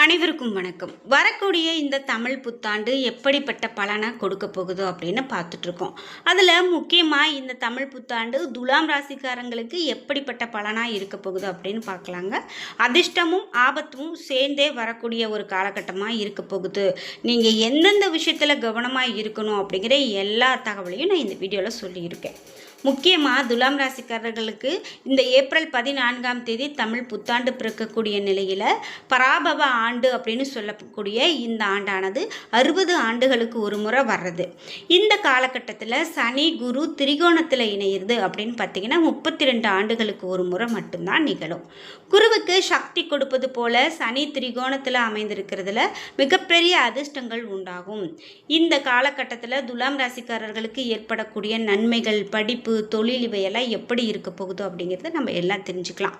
அனைவருக்கும் வணக்கம். வரக்கூடிய இந்த தமிழ் புத்தாண்டு எப்படிப்பட்ட பலனை கொடுக்க போகுதோ அப்படின்னு பார்த்துட்ருக்கோம். அதில் முக்கியமாக இந்த தமிழ் புத்தாண்டு துலாம் ராசிக்காரங்களுக்கு எப்படிப்பட்ட பலனாக இருக்க போகுது அப்படின்னு பார்க்கலாங்க. அதிர்ஷ்டமும் ஆபத்தும் சேர்ந்தே வரக்கூடிய ஒரு காலகட்டமாக இருக்க போகுது. நீங்கள் எந்தெந்த விஷயத்தில் கவனமாக இருக்கணும் அப்படிங்கிற எல்லா தகவலையும் நான் இந்த வீடியோவில் சொல்லியிருக்கேன். முக்கியமாக துலாம் ராசிக்காரர்களுக்கு இந்த ஏப்ரல் 14ஆம் தேதி தமிழ் புத்தாண்டு பிறக்கக்கூடிய நிலையில் பராபவ ஆண்டு அப்படின்னு சொல்லக்கூடிய இந்த ஆண்டானது 60 ஆண்டுகளுக்கு ஒரு முறை வர்றது. இந்த காலகட்டத்தில் சனி குரு திரிகோணத்தில் இணையிறது அப்படின்னு பார்த்தீங்கன்னா 32 ஆண்டுகளுக்கு ஒரு முறை மட்டும்தான் நிகழும். குருவுக்கு சக்தி கொடுப்பது போல சனி திரிகோணத்தில் அமைந்திருக்கிறதுல மிகப்பெரிய அதிர்ஷ்டங்கள் உண்டாகும். இந்த காலகட்டத்தில் துலாம் ராசிக்காரர்களுக்கு ஏற்படக்கூடிய நன்மைகள், படிப்பு, தொழில் இவையெல்லாம் எப்படி இருக்க போகுதோ அப்படிங்கிறத நம்ம எல்லாம் தெரிஞ்சுக்கலாம்.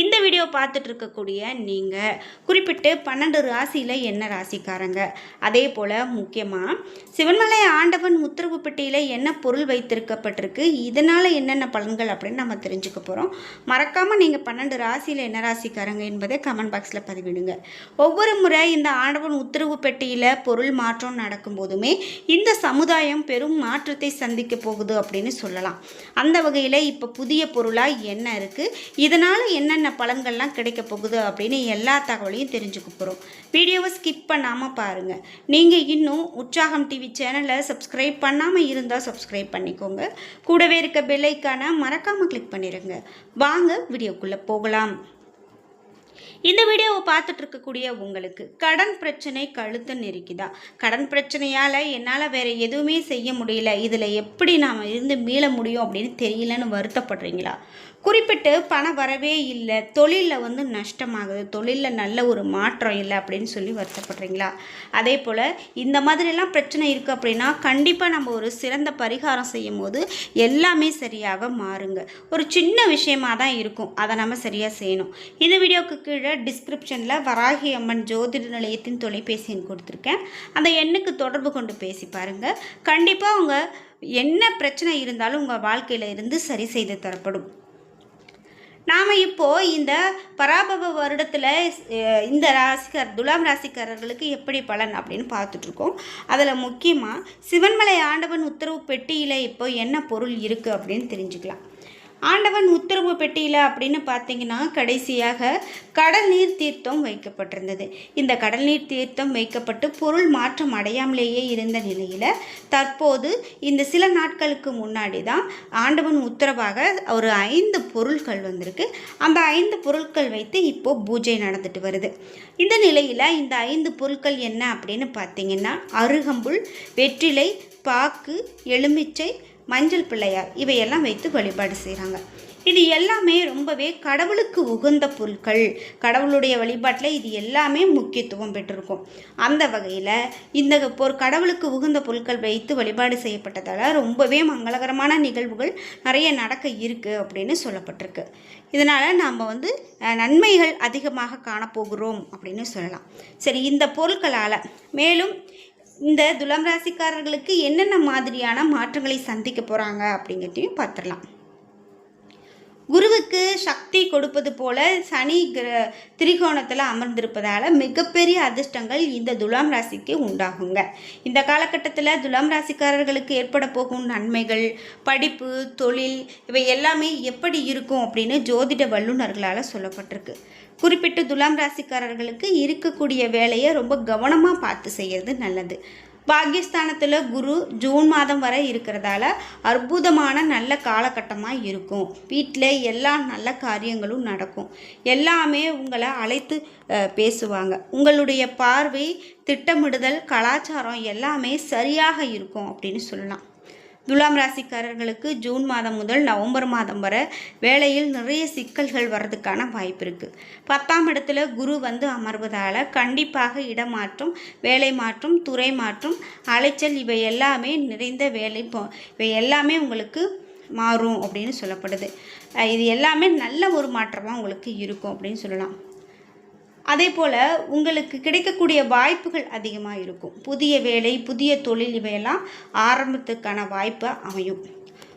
இந்த வீடியோ பார்த்துட்டு இருக்கக்கூடிய நீங்கள் குறிப்பிட்டு 12 ராசியில் என்ன ராசிக்காரங்க, அதே போல் முக்கியமாக சிவன்மலை ஆண்டவன் உத்தரவு பெட்டியில் என்ன பொருள் வைத்திருக்கப்பட்டிருக்கு, இதனால் என்னென்ன பலன்கள் அப்படின்னு நம்ம தெரிஞ்சுக்க போகிறோம். மறக்காமல் நீங்கள் 12 ராசியில் என்ன ராசிக்காரங்க என்பதை கமெண்ட் பாக்ஸில் பதிவிடுங்க. ஒவ்வொரு முறை இந்த ஆண்டவன் உத்தரவு பெட்டியில் பொருள் மாற்றம் நடக்கும்போதுமே இந்த சமுதாயம் பெரும் மாற்றத்தை சந்திக்க போகுது அப்படின்னு சொல்லலாம். அந்த வகையில் இப்போ புதிய பொருளாக என்ன இருக்குது, இதனால் என்னென்ன பலன்கள்லாம் கிடைக்க போகுது அப்படின்னு எல்லா தகவலையும் தெரிஞ்சுக்க போகிறோம். வீடியோவை ஸ்கிப் பண்ணாமல் பாருங்கள். நீங்கள் இன்னும் உற்சாகம் டிவி சேனலை சப்ஸ்கிரைப் பண்ணாமல் இருந்தால் சப்ஸ்கிரைப் பண்ணிக்கோங்க. கூடவே இருக்க பெல் ஐக்கானை மறக்காமல் கிளிக் பண்ணிடுங்க. வாங்க வீடியோக்குள்ளே போகலாம். இந்த வீடியோவை பார்த்துட்டு இருக்கக்கூடிய உங்களுக்கு கடன் பிரச்சனை கழுத்து நெருக்கிதா? கடன் பிரச்சனையால் என்னால் வேறு எதுவுமே செய்ய முடியல, இதில் எப்படி நாம் இருந்து மீள முடியும் அப்படின்னு தெரியலன்னு வருத்தப்படுறீங்களா? குறிப்பிட்டு பணம் வரவே இல்லை, தொழிலில் நஷ்டமாகுது, தொழிலில் நல்ல ஒரு மாற்றம் இல்லை அப்படின்னு சொல்லி வருத்தப்படுறீங்களா? அதே போல் இந்த மாதிரிலாம் பிரச்சனை இருக்குது அப்படின்னா கண்டிப்பாக நம்ம ஒரு சிறந்த பரிகாரம் செய்யும் போது எல்லாமே சரியாக மாறுங்க. ஒரு சின்ன விஷயமாக தான் இருக்கும், அதை நம்ம சரியாக செய்யணும். இந்த வீடியோவுக்கு கீழே டிஸ்கிரிப்ஷனில் வராகி அம்மன் ஜோதிட நிலையத்தின் தொலைபேசி எண் கொடுத்துருக்கேன். அந்த எண்ணுக்கு தொடர்பு கொண்டு பேசி பாருங்கள். கண்டிப்பாக உங்கள் என்ன பிரச்சனை இருந்தாலும் உங்கள் வாழ்க்கையில் இருந்து சரி செய்து தரப்படும். நாம் இப்போது இந்த பராபவ வருடத்தில் இந்த துலாம் ராசிக்காரர்களுக்கு எப்படி பலன் அப்படின்னு பார்த்துட்ருக்கோம். அதில் முக்கியமாக சிவன்மலை ஆண்டவன் உத்தரவு பெட்டியில் இப்போ என்ன பொருள் இருக்குது அப்படின்னு தெரிஞ்சுக்கலாம். ஆண்டவன் உத்தரவு பெட்டியில் அப்படின்னு பார்த்தீங்கன்னா கடைசியாக கடல் நீர் தீர்த்தம் வைக்கப்பட்டிருந்தது. இந்த கடல் நீர் தீர்த்தம் வைக்கப்பட்டு பொருள் மாற்றம் அடையாமலேயே இருந்த நிலையில் தற்போது இந்த சில நாட்களுக்கு முன்னாடி தான் ஆண்டவன் உத்தரவாக ஒரு 5 பொருட்கள் வந்திருக்கு. அந்த 5 பொருட்கள் வைத்து இப்போது பூஜை நடந்துட்டு வருது. இந்த நிலையில் இந்த 5 பொருட்கள் என்ன அப்படின்னு பார்த்தீங்கன்னா அருகம்புல், வெற்றிலை, பாக்கு, எலுமிச்சை, மஞ்சள் பிள்ளையார் இவையெல்லாம் வைத்து வழிபாடு செய்கிறாங்க. இது எல்லாமே ரொம்பவே கடவுளுக்கு உகந்த பொருட்கள். கடவுளுடைய வழிபாட்டில் இது எல்லாமே முக்கியத்துவம் பெற்றிருக்கும். அந்த வகையில் இந்த கடவுளுக்கு உகந்த பொருட்கள் வைத்து வழிபாடு செய்யப்பட்டதால் ரொம்பவே மங்களகரமான நிகழ்வுகள் நிறைய நடக்க இருக்குது அப்படின்னு சொல்லப்பட்டிருக்கு. இதனால் நாம் நன்மைகள் அதிகமாக காணப்போகிறோம் அப்படின்னு சொல்லலாம். சரி, இந்த பொருட்களால் மேலும் இந்த துலாம் ராசிக்காரர்களுக்கு என்னென்ன மாதிரியான மாற்றங்களை சந்திக்க போகிறாங்க அப்படிங்கிறதையும் பார்த்துடலாம். குருவுக்கு சக்தி கொடுப்பது போல சனி திரிகோணத்தில் அமர்ந்திருப்பதால் மிகப்பெரிய அதிர்ஷ்டங்கள் இந்த துலாம் ராசிக்கு உண்டாகுங்க. இந்த காலகட்டத்தில் துலாம் ராசிக்காரர்களுக்கு ஏற்பட போகும் நன்மைகள், படிப்பு, தொழில் இவை எல்லாமே எப்படி இருக்கும் அப்படின்னு ஜோதிட வல்லுநர்களால் சொல்லப்பட்டிருக்கு. குறிப்பிட்டு துலாம் ராசிக்காரர்களுக்கு இருக்கக்கூடிய வேலையை ரொம்ப கவனமாக பார்த்து செய்கிறது நல்லது. பாகிஸ்தானத்தில் குரு ஜூன் மாதம் வரை இருக்கிறதால அற்புதமான நல்ல காலகட்டமாக இருக்கும். வீட்டில் எல்லா நல்ல காரியங்களும் நடக்கும். எல்லாமே உங்களை அழைத்து பேசுவாங்க. உங்களுடைய பார்வை, திட்டமிடுதல், கலாச்சாரம் எல்லாமே சரியாக இருக்கும் அப்படின்னு சொல்லலாம். துலாம் ராசிக்காரர்களுக்கு ஜூன் மாதம் முதல் நவம்பர் மாதம் வரை வேலையில் நிறைய சிக்கல்கள் வர்றதுக்கான வாய்ப்பு இருக்குது. 10ஆம் இடத்துல குரு அமர்வதால் கண்டிப்பாக இடமாற்றம், வேலை மாற்றம், துறை மாற்றம், அலைச்சல் இவை எல்லாமே நிறைந்த இவை எல்லாமே உங்களுக்கு மாறும் அப்படின்னு சொல்லப்படுது. இது எல்லாமே நல்ல ஒரு மாற்றமாக உங்களுக்கு இருக்கும் அப்படின்னு சொல்லலாம். அதே போல் உங்களுக்கு கிடைக்கக்கூடிய வாய்ப்புகள் அதிகமாக இருக்கும். புதிய வேலை, புதிய தொழில் இவையெல்லாம் ஆரம்பத்துக்கான வாய்ப்பு அமையும்.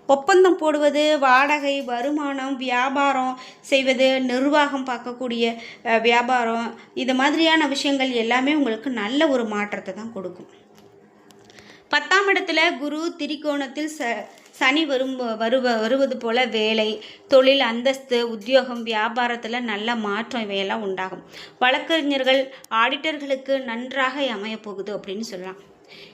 ஒப்பந்தம் போடுவது, வாடகை, வருமானம், வியாபாரம் செய்வது, நிர்வாகம் பார்க்கக்கூடிய வியாபாரம், இது மாதிரியான விஷயங்கள் எல்லாமே உங்களுக்கு நல்ல ஒரு மாற்றத்தை தான் கொடுக்கும். 10ஆம் இடத்துல குரு திரிகோணத்தில் சனி வருவது போல வேலை, தொழில், அந்தஸ்து, உத்தியோகம், வியாபாரத்தில் நல்ல மாற்றம் இவையெல்லாம் உண்டாகும். வழக்கறிஞர்கள், ஆடிட்டர்களுக்கு நன்றாக அமையப்போகுது அப்படின்னு சொல்லலாம்.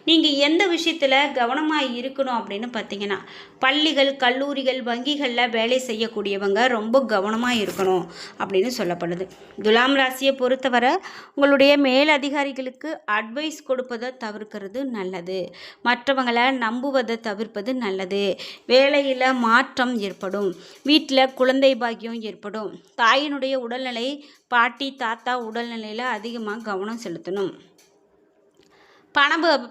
நீங்கள் எந்த விஷயத்தில் கவனமாக இருக்கணும் அப்படின்னு பார்த்தீங்கன்னா, பள்ளிகள், கல்லூரிகள், வங்கிகளில் வேலை செய்யக்கூடியவங்க ரொம்ப கவனமாக இருக்கணும் அப்படின்னு சொல்லப்படுது. துலாம் ராசியை பொறுத்தவரை உங்களுடைய மேல் அதிகாரிகளுக்கு அட்வைஸ் கொடுப்பதை தவிர்க்கிறது நல்லது. மற்றவங்களை நம்புவதை தவிர்ப்பது நல்லது. வேலையில் மாற்றம் ஏற்படும். வீட்டில் குழந்தை பாக்கியம் ஏற்படும். தாயினுடைய உடல்நிலை, பாட்டி, தாத்தா உடல்நிலையில் அதிகமாக கவனம் செலுத்தணும்.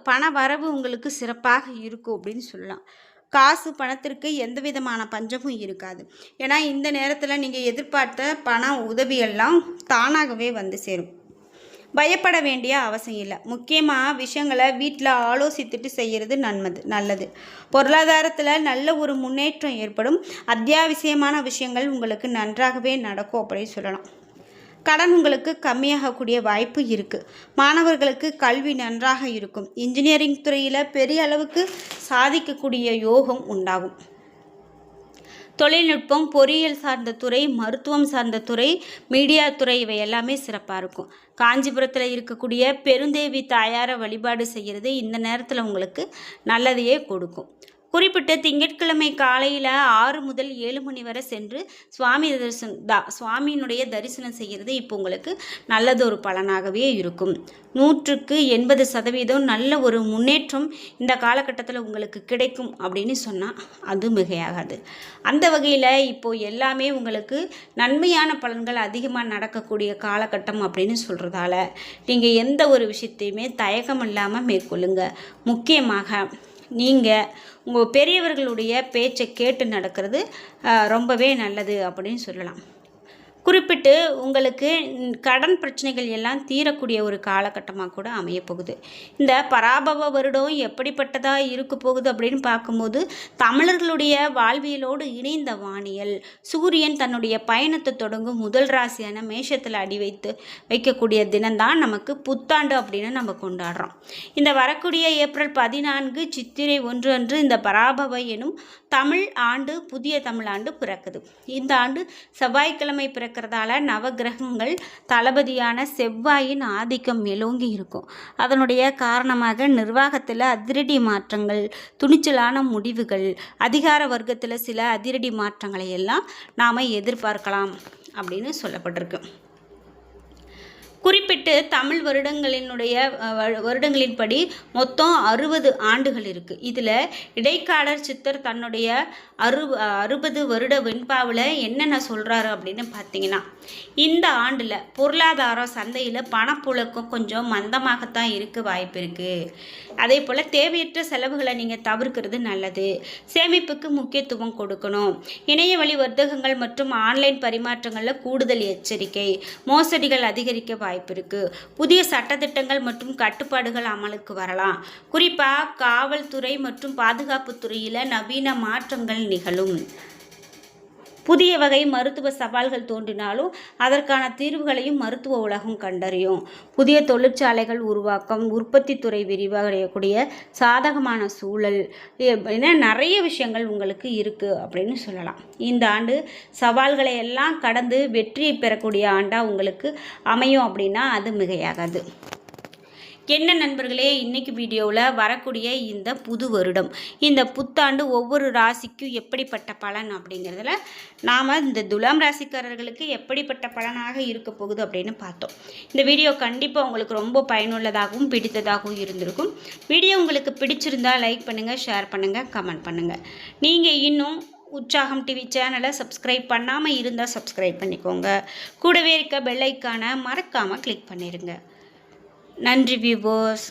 பண வரவு உங்களுக்கு சிறப்பாக இருக்கும் அப்படின்னு சொல்லலாம். காசு பணத்திற்கு எந்த விதமான பஞ்சமும் இருக்காது. ஏன்னா இந்த நேரத்தில் நீங்கள் எதிர்பார்த்த பண உதவியெல்லாம் தானாகவே வந்து சேரும். பயப்பட வேண்டிய அவசியம் இல்லை. முக்கியமாக விஷயங்களை வீட்டில் ஆலோசித்துட்டு செய்கிறது நல்லது. பொருளாதாரத்தில் நல்ல ஒரு முன்னேற்றம் ஏற்படும். அத்தியாவசியமான விஷயங்கள் உங்களுக்கு நன்றாகவே நடக்கும் அப்படின்னு சொல்லலாம். கடன் உங்களுக்கு கம்மியாகக்கூடிய வாய்ப்பு இருக்குது. மாணவர்களுக்கு கல்வி நன்றாக இருக்கும். இன்ஜினியரிங் துறையில் பெரிய அளவுக்கு சாதிக்கக்கூடிய யோகம் உண்டாகும். தொழில்நுட்பம், பொறியியல் சார்ந்த துறை, மருத்துவம் சார்ந்த துறை, மீடியா துறை இவை எல்லாமே சிறப்பாக இருக்கும். காஞ்சிபுரத்தில் இருக்கக்கூடிய பெருந்தேவி தாயாரை வழிபாடு செய்கிறது இந்த நேரத்தில் உங்களுக்கு நல்லதையே கொடுக்கும். குறிப்பிட்ட திங்கட்கிழமை காலையில் 6 முதல் 7 மணி வரை சென்று சுவாமியினுடைய தரிசனம் செய்கிறது இப்போ உங்களுக்கு நல்லதொரு பலனாகவே இருக்கும். 100க்கு 80% நல்ல ஒரு முன்னேற்றம் இந்த காலகட்டத்தில் உங்களுக்கு கிடைக்கும் அப்படின்னு சொன்னால் அது மிகையாகாது. அந்த வகையில் இப்போது எல்லாமே உங்களுக்கு நன்மையான பலன்கள் அதிகமாக நடக்கக்கூடிய காலகட்டம் அப்படின்னு சொல்கிறதால நீங்கள் எந்த ஒரு விஷயத்தையுமே தயக்கம் இல்லாமல் மேற்கொள்ளுங்க. முக்கியமாக நீங்கள் உங்கள் பெரியவர்களுடைய பேச்சை கேட்டு நடக்கிறது ரொம்பவே நல்லது அப்படின்னு சொல்லலாம். குறிப்பிட்டு உங்களுக்கு கடன் பிரச்சனைகள் எல்லாம் தீரக்கூடிய ஒரு காலகட்டமாக கூட அமையப்போகுது. இந்த பராபவ வருடம் எப்படிப்பட்டதாக இருக்க போகுது அப்படின்னு பார்க்கும்போது, தமிழர்களுடைய வாழ்வியலோடு இணைந்த வானியல், சூரியன் தன்னுடைய பயணத்தை தொடங்கும் முதல் ராசியான மேஷத்தில் அடி வைக்கக்கூடிய தினம்தான் நமக்கு புத்தாண்டு அப்படின்னு நம்ம கொண்டாடுறோம். இந்த வரக்கூடிய ஏப்ரல் 14 சித்திரை 1 அன்று இந்த பராபவ எனும் தமிழ் ஆண்டு, புதிய தமிழ் ஆண்டு பிறக்குது. இந்த ஆண்டு செவ்வாய்க்கிழமை பிறக்கிறதால நவகிரகங்கள் தளபதியான செவ்வாயின் ஆதிக்கம் மேலோங்கி இருக்கும். அதனுடைய காரணமாக நிர்வாகத்தில் அதிரடி மாற்றங்கள், துணிச்சலான முடிவுகள், அதிகார வர்க்கத்தில் சில அதிரடி மாற்றங்களை எல்லாம் நாம் எதிர்பார்க்கலாம் அப்படின்னு சொல்லப்பட்டிருக்கு. குறிப்பிட்டு தமிழ் வருடங்களின்படி மொத்தம் 60 ஆண்டுகள் இருக்குது. இதில் இடைக்காலர் சித்தர் தன்னுடைய 60 வருட வெண்பாவில் என்னென்ன சொல்கிறாரு அப்படின்னு பார்த்தீங்கன்னா, இந்த ஆண்டில் பொருளாதாரம் சந்தையில் பணப்புழக்கம் கொஞ்சம் மந்தமாகத்தான் இருக்க வாய்ப்பு இருக்குது. அதே போல் தேவையற்ற செலவுகளை நீங்கள் தவிர்க்கிறது நல்லது. சேமிப்புக்கு முக்கியத்துவம் கொடுக்கணும். இணைய வழி வர்த்தகங்கள் மற்றும் ஆன்லைன் பரிமாற்றங்களில் கூடுதல் எச்சரிக்கை. மோசடிகள் அதிகரிக்க வாய்ப்பு இருக்கு. புதிய சட்டத்திட்டங்கள் மற்றும் கட்டுப்பாடுகள் அமலுக்கு வரலாம். குறிப்பாக காவல்துறை மற்றும் பாதுகாப்பு துறையில் நவீன மாற்றங்கள் நிகழும். புதிய வகை மருத்துவ சவால்கள் தோன்றினாலும் அதற்கான தீர்வுகளையும் மருத்துவ உலகம் கண்டறியும். புதிய தொழிற்சாலைகள் உருவாக்கம், உற்பத்தி துறை விரிவடையக்கூடிய சாதகமான சூழல் என நிறைய விஷயங்கள் உங்களுக்கு இருக்குது அப்படின்னு சொல்லலாம். இந்த ஆண்டு சவால்களை எல்லாம் கடந்து வெற்றியை பெறக்கூடிய ஆண்டாக உங்களுக்கு அமையும் அப்படின்னா அது மிகையாகாது. என்ன நண்பர்களே, இன்றைக்கி வீடியோவில் வரக்கூடிய இந்த புது வருடம், இந்த புத்தாண்டு ஒவ்வொரு ராசிக்கும் எப்படிப்பட்ட பலன் அப்படிங்கிறதுல நாம் இந்த துலாம் ராசிக்காரர்களுக்கு எப்படிப்பட்ட பலனாக இருக்க போகுது அப்படின்னு பார்த்தோம். இந்த வீடியோ கண்டிப்பாக உங்களுக்கு ரொம்ப பயனுள்ளதாகவும் பிடித்ததாகவும் இருந்திருக்கும். வீடியோ உங்களுக்கு பிடிச்சிருந்தால் லைக் பண்ணுங்கள், ஷேர் பண்ணுங்கள், கமெண்ட் பண்ணுங்கள். நீங்கள் இன்னும் உற்சாகம் டிவி சேனலை சப்ஸ்கிரைப் பண்ணாமல் இருந்தால் சப்ஸ்கிரைப் பண்ணிக்கோங்க. கூடவே இருக்க பெல் ஐக்கானை மறக்காமல் கிளிக் பண்ணிடுங்க. நன்றி வியூவர்ஸ்.